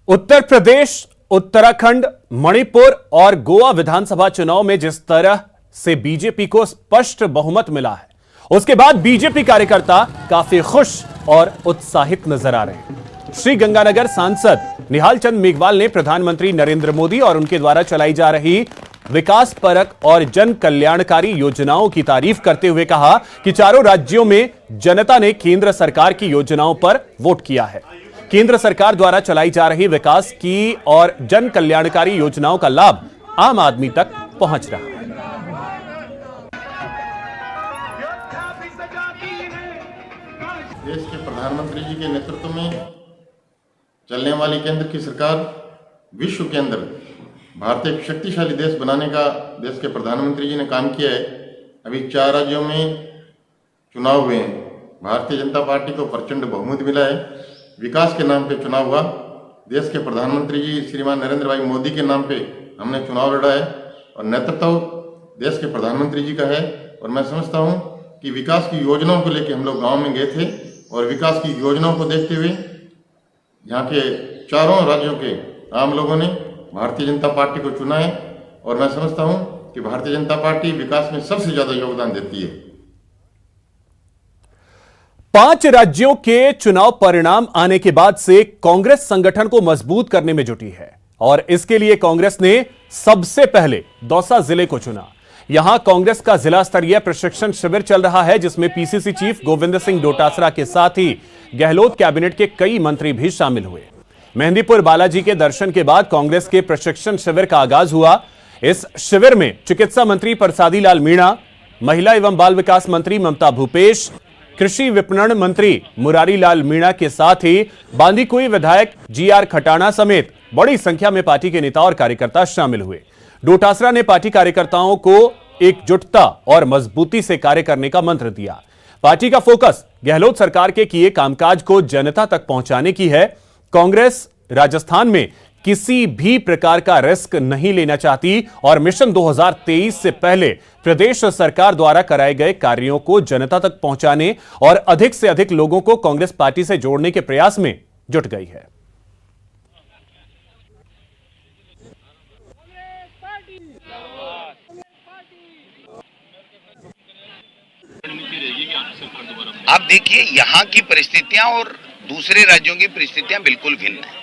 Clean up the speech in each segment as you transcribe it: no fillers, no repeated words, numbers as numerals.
उत्तर प्रदेश, उत्तराखंड, मणिपुर और गोवा विधानसभा चुनाव में जिस तरह से बीजेपी को स्पष्ट बहुमत मिला है, उसके बाद बीजेपी कार्यकर्ता काफी खुश और उत्साहित नजर आ रहे हैं। श्री गंगानगर सांसद निहाल चंद मेघवाल ने प्रधानमंत्री नरेंद्र मोदी और उनके द्वारा चलाई जा रही विकास परक और जन कल्याणकारी योजनाओं की तारीफ करते हुए कहा कि चारों राज्यों में जनता ने केंद्र सरकार की योजनाओं पर वोट किया है। केंद्र सरकार द्वारा चलाई जा रही विकास की और जन कल्याणकारी योजनाओं का लाभ आम आदमी तक पहुंच रहा है। देश के प्रधानमंत्री जी के नेतृत्व में चलने वाली केंद्र की सरकार विश्व के अंदर भारत एक शक्तिशाली देश बनाने का देश के प्रधानमंत्री जी ने काम किया है। अभी 4 राज्यों में चुनाव हुए हैं। भारतीय जनता पार्टी को प्रचंड बहुमत मिला है। विकास के नाम पे चुनाव हुआ। देश के प्रधानमंत्री जी श्रीमान नरेंद्र भाई मोदी के नाम पे हमने चुनाव लड़ा है और नेतृत्व देश के प्रधानमंत्री जी का है। और मैं समझता हूँ कि विकास की योजनाओं को लेकर हम लोग गाँव में गए थे और विकास की योजनाओं को देखते हुए यहाँ के चारों राज्यों के आम लोगों ने भारतीय जनता पार्टी को चुना है। और मैं समझता हूं कि भारतीय जनता पार्टी विकास में सबसे ज्यादा योगदान देती है। 5 राज्यों के चुनाव परिणाम आने के बाद से कांग्रेस संगठन को मजबूत करने में जुटी है और इसके लिए कांग्रेस ने सबसे पहले दौसा जिले को चुना। यहां कांग्रेस का जिला स्तरीय प्रशिक्षण शिविर चल रहा है, जिसमें पीसीसी चीफ गोविंद सिंह डोटासरा के साथ ही गहलोत कैबिनेट के कई मंत्री भी शामिल हुए। मेहंदीपुर बालाजी के दर्शन के बाद कांग्रेस के प्रशिक्षण शिविर का आगाज हुआ। इस शिविर में चिकित्सा मंत्री परसादी लाल मीणा, महिला एवं बाल विकास मंत्री ममता भूपेश, कृषि विपणन मंत्री मुरारी लाल मीणा के साथ ही बांदीकुई विधायक जीआर खटाना समेत बड़ी संख्या में पार्टी के नेता और कार्यकर्ता शामिल हुए। डोटासरा ने पार्टी कार्यकर्ताओं को एकजुटता और मजबूती से कार्य करने का मंत्र दिया। पार्टी का फोकस गहलोत सरकार के किए कामकाज को जनता तक पहुंचाने की है। कांग्रेस राजस्थान में किसी भी प्रकार का रिस्क नहीं लेना चाहती और मिशन 2023 से पहले प्रदेश सरकार द्वारा कराए गए कार्यों को जनता तक पहुंचाने और अधिक से अधिक लोगों को कांग्रेस पार्टी से जोड़ने के प्रयास में जुट गई है। आप देखिए, यहाँ की परिस्थितियां और दूसरे राज्यों की परिस्थितियां बिल्कुल भिन्न है।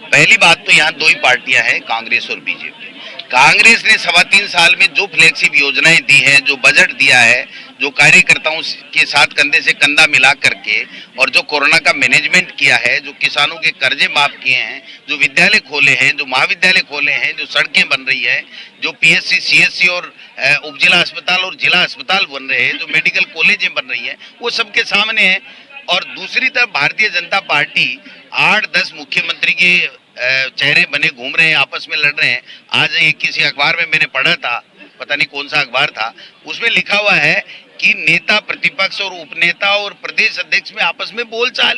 पहली बात तो यहाँ 2 ही पार्टियां हैं, कांग्रेस और बीजेपी। कांग्रेस ने 3.25 साल में जो फ्लैगशिप योजनाएं दी हैं, जो बजट दिया है, जो कार्यकर्ताओं के साथ कंधे से कंधा मिला करके और जो कोरोना का मैनेजमेंट किया है, जो किसानों के कर्जे माफ किए हैं, जो विद्यालय खोले हैं, जो महाविद्यालय खोले हैं, जो सड़कें बन रही है, जो पीएचसी, सीएचसी और उपजिला अस्पताल और जिला अस्पताल बन रहे हैं, जो मेडिकल कॉलेजें बन रही है, वो सबके सामने है। और दूसरी तरफ भारतीय जनता पार्टी 8-10 मुख्यमंत्री के चेहरे बने घूम रहे हैं, आपस में लड़ रहे हैं। आज एक किसी अखबार में मैंने पढ़ा था, पता नहीं कौन सा अखबार था, उसमें लिखा हुआ है कि नेता प्रतिपक्ष और उपनेता और प्रदेश अध्यक्ष में आपस में बोलचाल